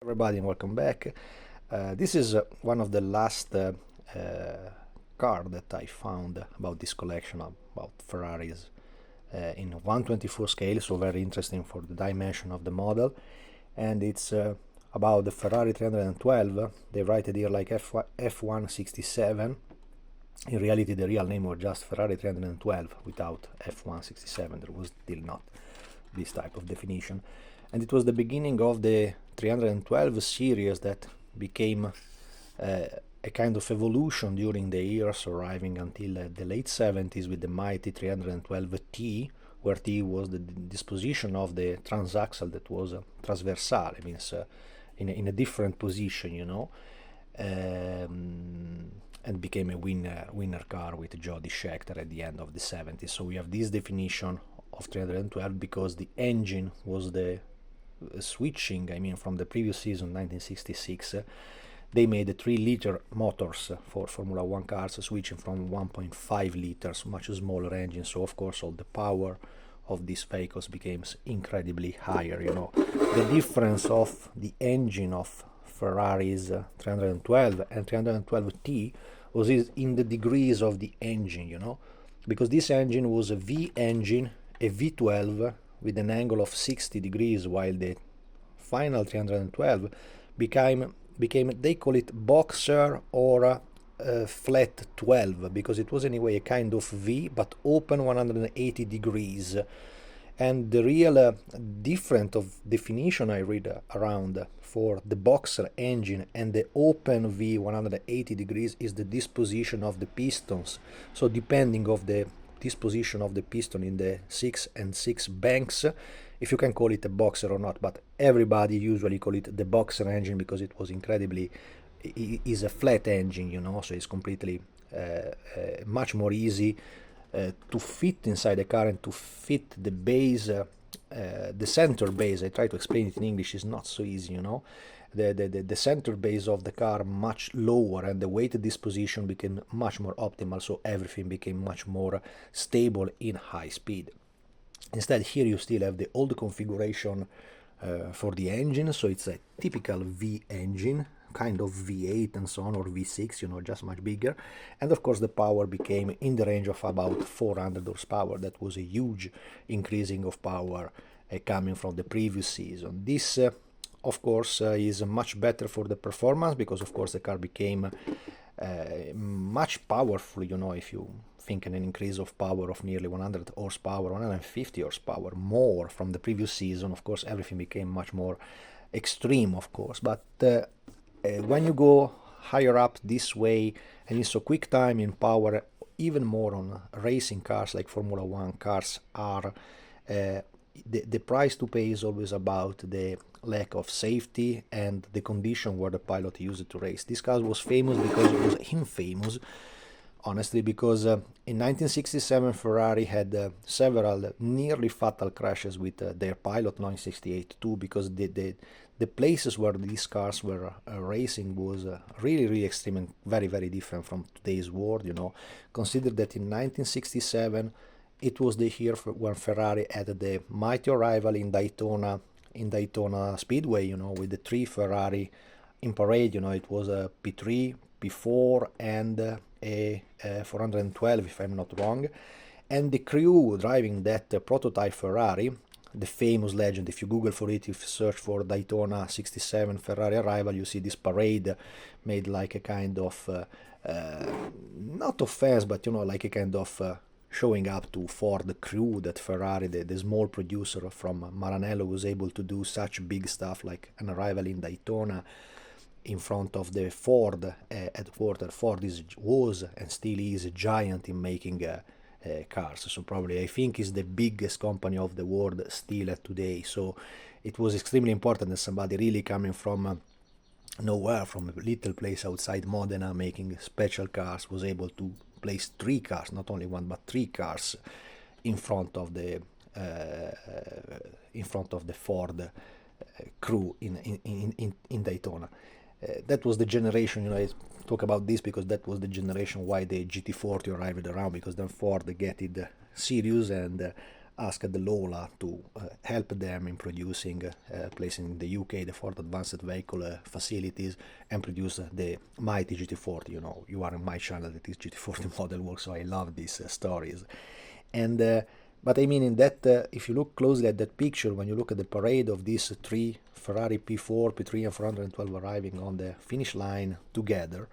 Everybody, and welcome back. This is one of the last car that I found about this collection about Ferraris in 124 scale, so very interesting for the dimension of the model. And it's about the Ferrari 312. They write it here like F167. In reality, the real name was just Ferrari 312 without F167. There was still not this type of definition. And it was the beginning of the 312 series that became a kind of evolution during the years, arriving until the late 70s with the mighty 312T, where T was the disposition of the transaxle that was transversal, it means in a different position, and became a winner car with Jody Scheckter at the end of the 70s. So we have this definition of 312 because the engine was the switching, from the previous season, 1966, they made the 3-liter motors for Formula 1 cars, switching from 1.5 liters, much smaller engine. So of course all the power of these vehicles becomes incredibly higher. The difference of the engine of Ferrari's 312 and 312T was in the degrees of the engine, because this engine was a V engine, a V12 with an angle of 60 degrees, while the final 312 became they call it boxer or flat 12, because it was anyway a kind of V but open 180 degrees. And the real difference of definition I read around for the boxer engine and the open V 180 degrees is the disposition of the pistons. So depending of the disposition of the piston in the 6 and 6 banks, if you can call it a boxer or not, but everybody usually call it the boxer engine because it was incredibly is a flat engine, so it's completely much more easy to fit inside the car and to fit the base, the center base. I try to explain it in English, is not so easy, the center base of the car much lower, and the weight disposition became much more optimal, so everything became much more stable in high speed. Instead, here you still have the old configuration for the engine, so it's a typical V engine, kind of V8 and so on, or V6, just much bigger. And of course the power became in the range of about 400 horsepower. That was a huge increasing of power coming from the previous season. This of course is much better for the performance, because of course the car became much powerful, if you think an increase of power of nearly 100 horsepower, 150 horsepower more from the previous season. Of course everything became much more extreme, of course, but when you go higher up this way and in so quick time in power, even more on racing cars like Formula 1 cars are, the price to pay is always about the lack of safety and the condition where the pilot used it to race. This car was famous because it was infamous, honestly, because in 1967 Ferrari had several nearly fatal crashes with their pilot 968 too, because the places where these cars were racing was really extreme and very different from today's world. Consider that in 1967 it was the year when Ferrari had the mighty arrival in Daytona Speedway, with the 3 Ferrari in parade. It was a P3, P4 and a 412, if I'm not wrong. And the crew driving that prototype Ferrari, the famous legend, if you Google for it, if you search for Daytona 67 Ferrari arrival, you see this parade made like a kind of, not offense, but like a kind of showing up to Ford crew that Ferrari, the small producer from Maranello, was able to do such big stuff like an arrival in Daytona in front of the Ford headquarters. Ford was and still is a giant in making cars, so probably I think is the biggest company of the world still today. So it was extremely important that somebody really coming from nowhere, from a little place outside Modena, making special cars, was able to place 3 cars, not only 1 but 3 cars in front of the Ford crew in Daytona. That was the generation, I talk about this because that was the generation why the GT40 arrived around, because then Ford get it serious and asked the Lola to help them in producing, placing in the UK the Ford Advanced Vehicle facilities and produce the mighty GT40. You know, you are in my channel that is GT40 model work, so I love these stories. And but I mean, in that, if you look closely at that picture, when you look at the parade of these three Ferrari P4, P3, and 412 arriving on the finish line together,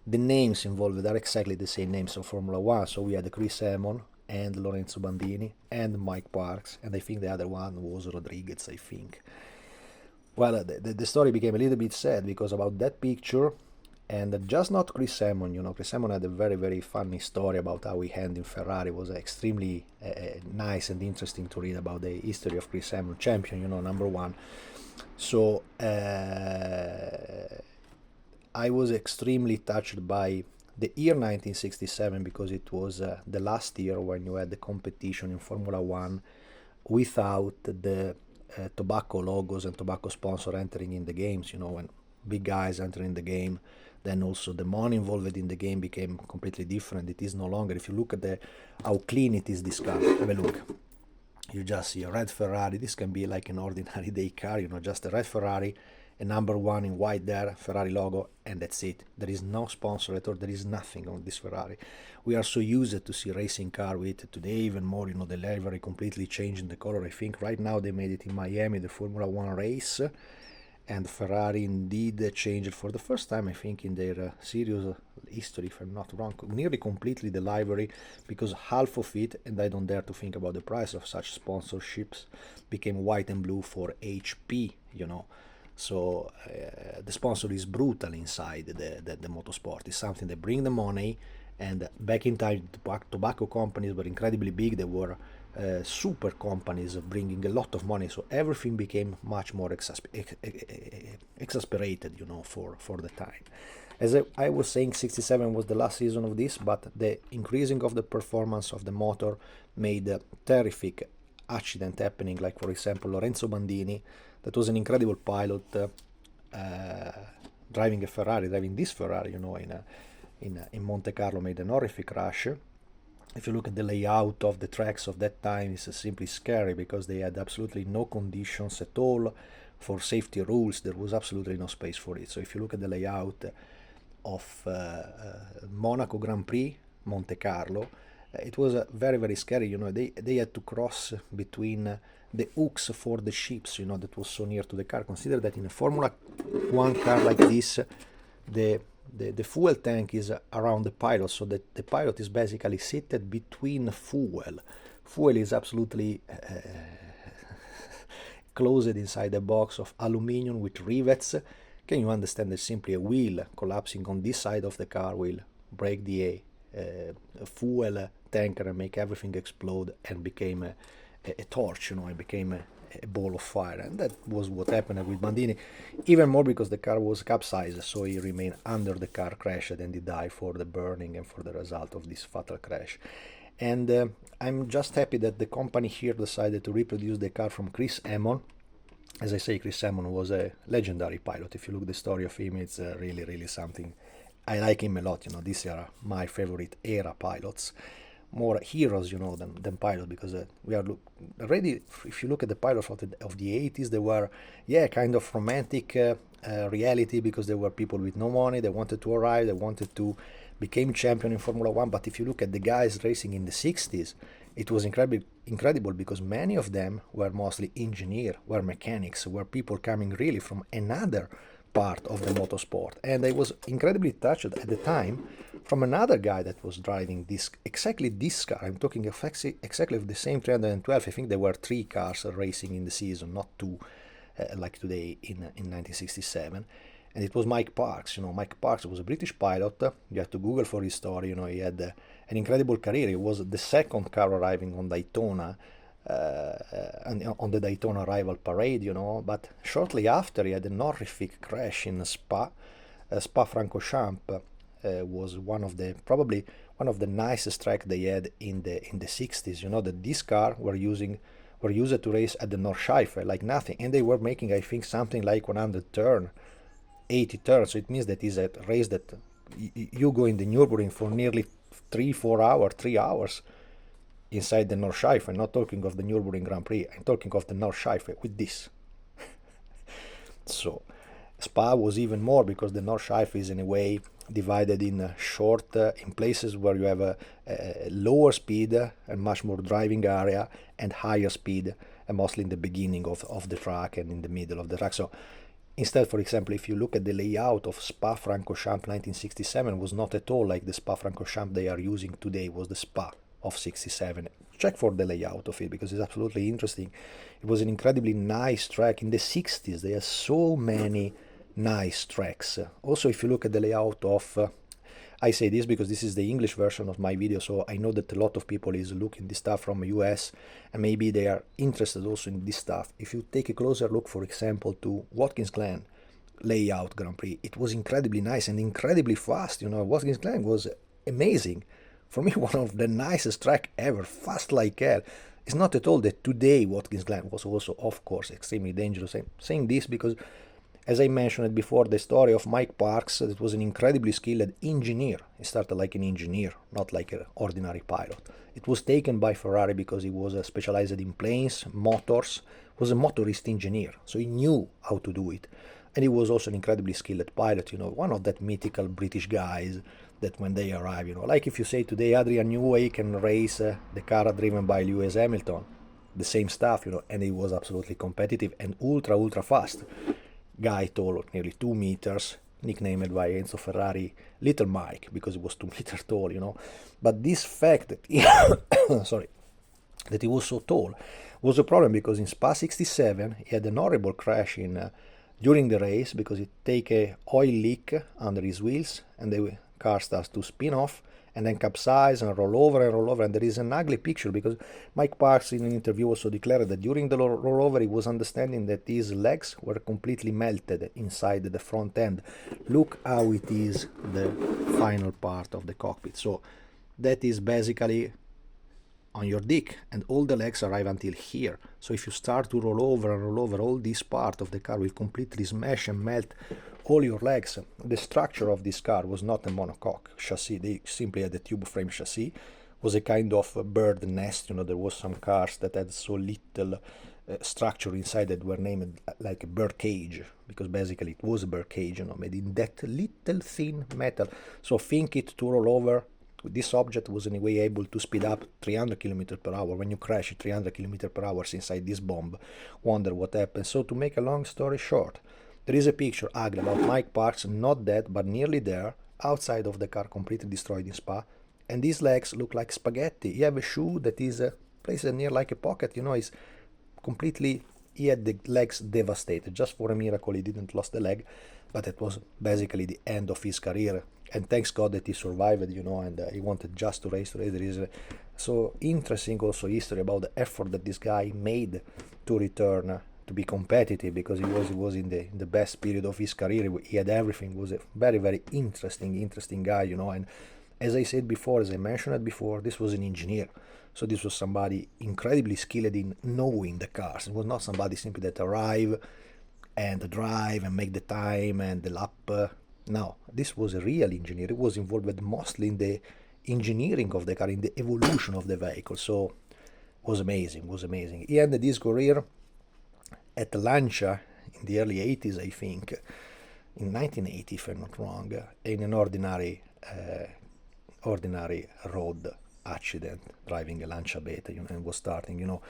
the names involved are exactly the same names of Formula One. So we had Chris Amon and Lorenzo Bandini and Mike Parks, and I think the other one was Rodriguez, I think. Well, the story became a little bit sad because about that picture, and just not Chris Amon, you know, Chris Amon had a very, very funny story about how he ended in Ferrari. It was extremely nice and interesting to read about the history of Chris Amon, champion, you know, number one. So I was extremely touched by the year 1967 because it was the last year when you had the competition in Formula One without the tobacco logos and tobacco sponsor entering in the games, you know, when big guys enter in the game, then also the money involved in the game became completely different. It is no longer, if you look at how clean it is, this car, have a look. You just see a red Ferrari. This can be like an ordinary day car, you know, just a red Ferrari, a number one in white there, Ferrari logo, and that's it. There is no sponsor at all. There is nothing on this Ferrari. We are so used to see racing car with today even more, you know, the livery completely changing the color. I think right now they made it in Miami, the Formula One race, and Ferrari indeed changed for the first time, I think, in their series history, if I'm not wrong, nearly completely the livery, because half of it, and I don't dare to think about the price of such sponsorships, became white and blue for HP, you know. So the sponsor is brutal inside the motorsport. It's something that bring the money, and back in time, tobacco companies were incredibly big. They were super companies bringing a lot of money, so everything became much more exasperated, you know, for the time. As I was saying, 67 was the last season of this, but the increasing of the performance of the motor made a terrific accident happening, like for example Lorenzo Bandini, that was an incredible pilot, driving a Ferrari, driving this Ferrari, you know, in Monte Carlo, made an horrific crash. If you look at the layout of the tracks of that time, it's simply scary because they had absolutely no conditions at all for safety rules. There was absolutely no space for it. So if you look at the layout of Monaco Grand Prix, Monte Carlo, it was very, very scary. You know, they had to cross between the hooks for the ships, you know, that was so near to the car. Consider that in a Formula One car like this, the fuel tank is around the pilot, so that the pilot is basically seated between fuel. Fuel is absolutely closed inside a box of aluminum with rivets. Can you understand that simply a wheel collapsing on this side of the car will break the fuel tanker and make everything explode and became a torch, you know, it became a ball of fire. And that was what happened with Bandini, even more because the car was capsized, so he remained under the car, crashed, and he died for the burning and for the result of this fatal crash. And I'm just happy that the company here decided to reproduce the car from Chris Amon. As I say, Chris Amon was a legendary pilot. If you look at the story of him, it's really, really something. I like him a lot, you know, these are my favorite era pilots. More heroes, you know, than pilots, because we are already, if you look at the pilots of the 80s, they were, yeah, kind of romantic reality, because there were people with no money, they wanted to arrive, they wanted to become champion in Formula One. But if you look at the guys racing in the 60s, it was incredible because many of them were mostly engineers, were mechanics, were people coming really from another part of the motorsport. And I was incredibly touched at the time from another guy that was driving exactly this car. I'm talking exactly of the same 312. I think there were 3 cars racing in the season, not 2 like today in 1967. And it was Mike Parks. You know, Mike Parks was a British pilot. You have to Google for his story. You know, he had an incredible career. He was the second car arriving on Daytona, and on the Daytona rival parade, you know. But shortly after, he had an horrific crash in Spa. Spa-Francorchamps was probably one of the nicest tracks they had in the 60s. You know, that this car were used to race at the Nordschleife like nothing, and they were making, I think, something like 100 turn, 80 turns. So it means that is a race that you go in the Nürburgring for nearly 3 hours. inside the Nordschleife. I'm not talking of the Nürburgring Grand Prix, I'm talking of the Nordschleife with this. So Spa was even more, because the Nordschleife is in a way divided in short, in places where you have a lower speed and much more driving area, and higher speed, and mostly in the beginning of the track and in the middle of the track. So instead, for example, if you look at the layout of Spa-Francorchamps 1967, was not at all like the Spa-Francorchamps they are using today, was the Spa of 67. Check for the layout of it, because it's absolutely interesting. It was an incredibly nice track. In the 60s, there are so many nice tracks. Also, if you look at the layout of, I say this because this is the English version of my video, so I know that a lot of people is looking this stuff from US, and maybe they are interested also in this stuff. If you take a closer look, for example, to Watkins Glen layout Grand Prix, it was incredibly nice and incredibly fast. Watkins Glen was amazing. For me, one of the nicest track ever, fast like hell. It's not at all that today Watkins Glen was also, of course, extremely dangerous. I'm saying this because, as I mentioned before, the story of Mike Parks, that was an incredibly skilled engineer. He started like an engineer, not like an ordinary pilot. It was taken by Ferrari because he was specialized in planes, motors, was a motorist engineer, so he knew how to do it. And he was also an incredibly skilled pilot, one of that mythical British guys that when they arrive, like if you say today Adrian Newey can race the car driven by Lewis Hamilton, the same stuff, and he was absolutely competitive and ultra fast. Guy tall, nearly 2 meters, nicknamed by Enzo Ferrari Little Mike, because he was 2 meters tall, But this fact that he, that he was so tall was a problem, because in Spa 67 he had an horrible crash during the race, because he take a oil leak under his wheels, and the car starts to spin off and then capsize and roll over, and there is an ugly picture, because Mike Parks in an interview also declared that during the rollover he was understanding that his legs were completely melted inside the front end. Look how it is the final part of the cockpit. So that is basically on your dick, and all the legs arrive until here. So if you start to roll over, all this part of the car will completely smash and melt all your legs. The structure of this car was not a monocoque chassis. They simply had a tube frame chassis. It was a kind of a bird nest. There was some cars that had so little structure inside that were named like a bird cage, because basically it was a bird cage, made in that little thin metal. So think it to roll over. This object was in a way able to speed up 300 km per hour. When you crash 300 km per hour inside this bomb, wonder what happened. So to make a long story short, there is a picture ugly about Mike Parks, not dead, but nearly there, outside of the car, completely destroyed in Spa, and these legs look like spaghetti. He have a shoe that is placed near like a pocket, he's completely, he had the legs devastated. Just for a miracle he didn't lose the leg, but it was basically the end of his career. And thanks God that he survived, and he wanted just to race. There is a so interesting also history about the effort that this guy made to return to be competitive, because he was in the best period of his career. He had everything. He was a very interesting guy, And as I said before, as I mentioned before, this was an engineer. So this was somebody incredibly skilled in knowing the cars. It was not somebody simply that arrive and drive and make the time and the lap. No, this was a real engineer. He was involved mostly in the engineering of the car, in the evolution of the vehicle. So it was amazing. He ended his career at Lancia in the early 80s, I think, in 1980, if I'm not wrong, in an ordinary road accident, driving a Lancia Beta, and was starting,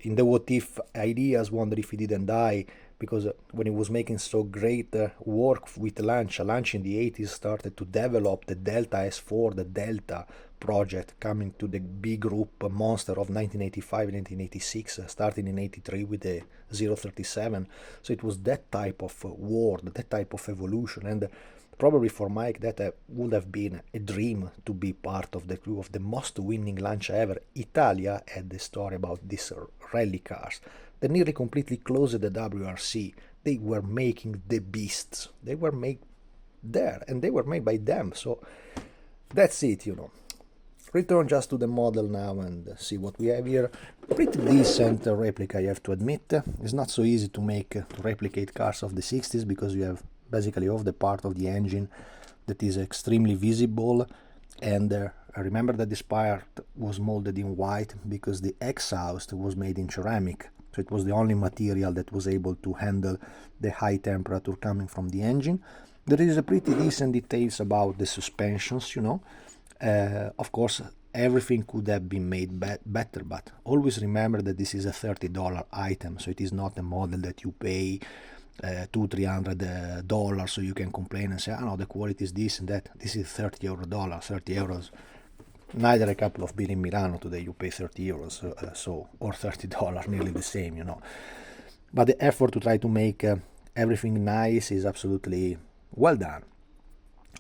in the what if ideas, wonder if he didn't die, because when he was making so great work with Lancia in the 80s started to develop the Delta S4, the Delta project, coming to the big group monster of 1985, 1986, starting in 83 with the 037. So it was that type of world, that type of evolution, and probably for Mike that would have been a dream to be part of the crew of the most winning Lancia ever. Italia had the story about these rally cars. They nearly completely closed the WRC. They were making the beasts. They were made there, and they were made by them. So that's it, Return just to the model now and see what we have here. Pretty decent replica, I have to admit. It's not so easy to replicate cars of the 60s, because you have basically of the part of the engine that is extremely visible. And I remember that this part was molded in white because the exhaust was made in ceramic, so it was the only material that was able to handle the high temperature coming from the engine. There is a pretty decent details about the suspensions, you know. Of course, everything could have been made better, but always remember that this is a $30 item, so it is not a model that you pay $200-300, so you can complain and say, oh no, the quality is this and that. This is $30. 30 euros. Neither a couple of beer in Milano today you pay 30 euros, or $30, nearly the same, you know. But the effort to try to make everything nice is absolutely well done.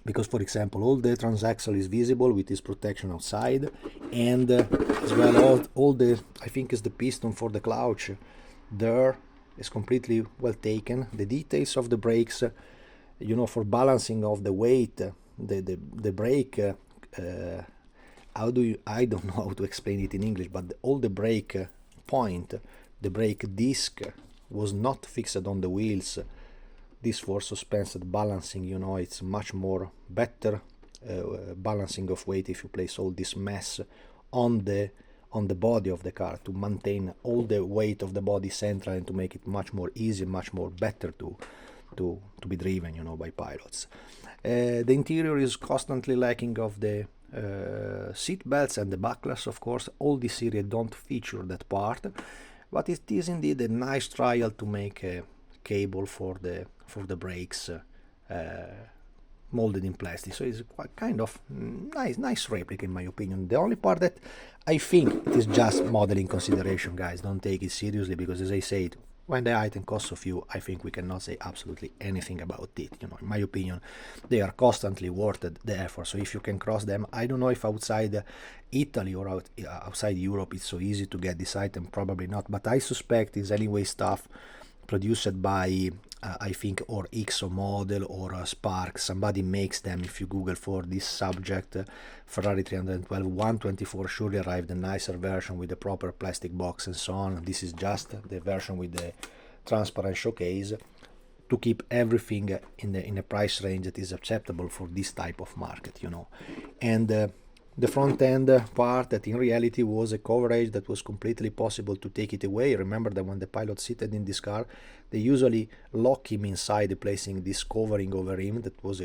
Because, for example, all the transaxle is visible with this protection outside, and as well all the, I think is the piston for the clutch there is completely well taken. The details of the brakes, you know, for balancing of the weight, the brake, I don't know how to explain it in English, but all the brake point, the brake disc was not fixed on the wheels. This for suspended balancing, you know, it's much more better balancing of weight if you place all this mess on the body of the car, to maintain all the weight of the body central and to make it much more easy, much more better to be driven, you know, by pilots. The interior is constantly lacking of the seat belts and the bucklers. Of course, all this series don't feature that part, but it is indeed a nice trial to make a cable for the brakes molded in plastic, so it's quite kind of nice replica in my opinion. The only part that I think it is just modeling consideration, guys, don't take it seriously, because as I said, when the item costs a few, I think we cannot say absolutely anything about it, you know. In my opinion, they are constantly worth the effort, so if you can cross them, I don't know if outside Italy or outside Europe it's so easy to get this item, probably not, but I suspect it's anyway stuff produced by I think or XO model or Spark. Somebody makes them. If you Google for this subject, Ferrari 312 124 surely arrived a nicer version with the proper plastic box and so on. This is just the version with the transparent showcase to keep everything in a price range that is acceptable for this type of market, you know. And the front end part, that in reality was a coverage that was completely possible to take it away. Remember that when the pilot seated in this car, they usually lock him inside, placing this covering over him that was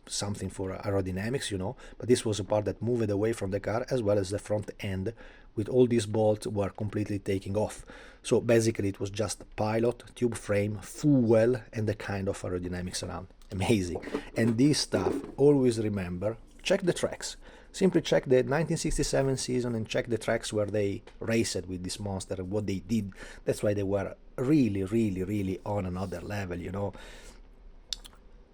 something for aerodynamics, you know, but this was a part that moved away from the car, as well as the front end with all these bolts were completely taking off. So basically it was just pilot, tube frame, fuel, and the kind of aerodynamics around. Amazing. And this stuff, always remember, check the tracks. Simply check the 1967 season and check the tracks where they raced with this monster and what they did. That's why they were really on another level, you know.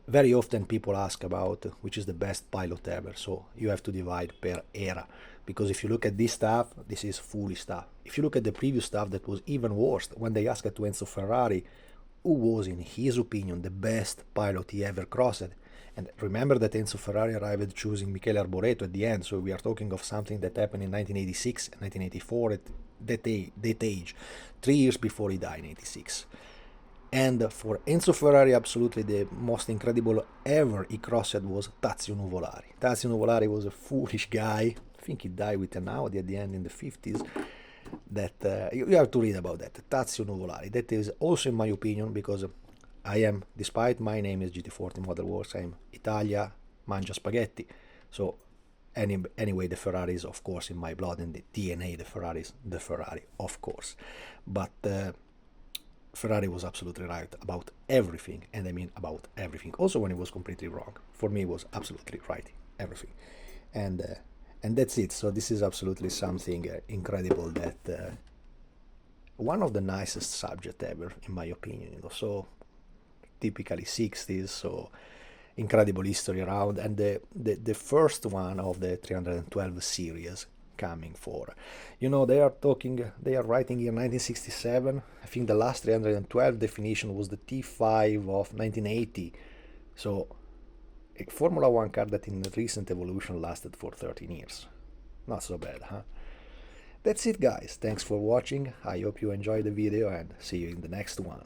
Very often people ask about which is the best pilot ever, so you have to divide per era, because if you look at this stuff, this is fully stuff. If you look at the previous stuff, that was even worse. When they asked to Enzo Ferrari who was in his opinion the best pilot he ever crossed, and remember that Enzo Ferrari arrived choosing Michele Arboreto at the end, so we are talking of something that happened in 1986 and 1984 at that age, 3 years before he died in 86. And for Enzo Ferrari, absolutely the most incredible ever he crossed was Tazio Nuvolari. Tazio Nuvolari was a foolish guy. I think he died with an Audi at the end in the 50s. That you have to read about that. Tazio Nuvolari. That is also, in my opinion, because I am, despite my name is GT40 Model Works, I am Italia Mangia Spaghetti. So anyway, the Ferrari is of course in my blood, and the DNA, the Ferrari is the Ferrari, of course. But Ferrari was absolutely right about everything, and I mean about everything. Also when he was completely wrong. For me, it was absolutely right, everything. And that's it. So this is absolutely something incredible, that one of the nicest subject ever, in my opinion, you know. So typically 60s, so incredible history around, and the first one of the 312 series coming for, you know, they are writing in 1967. I think the last 312 definition was the T5 of 1980, so a Formula 1 car that in recent evolution lasted for 13 years. Not so bad, huh? That's it, guys. Thanks for watching. I hope you enjoyed the video, and see you in the next one.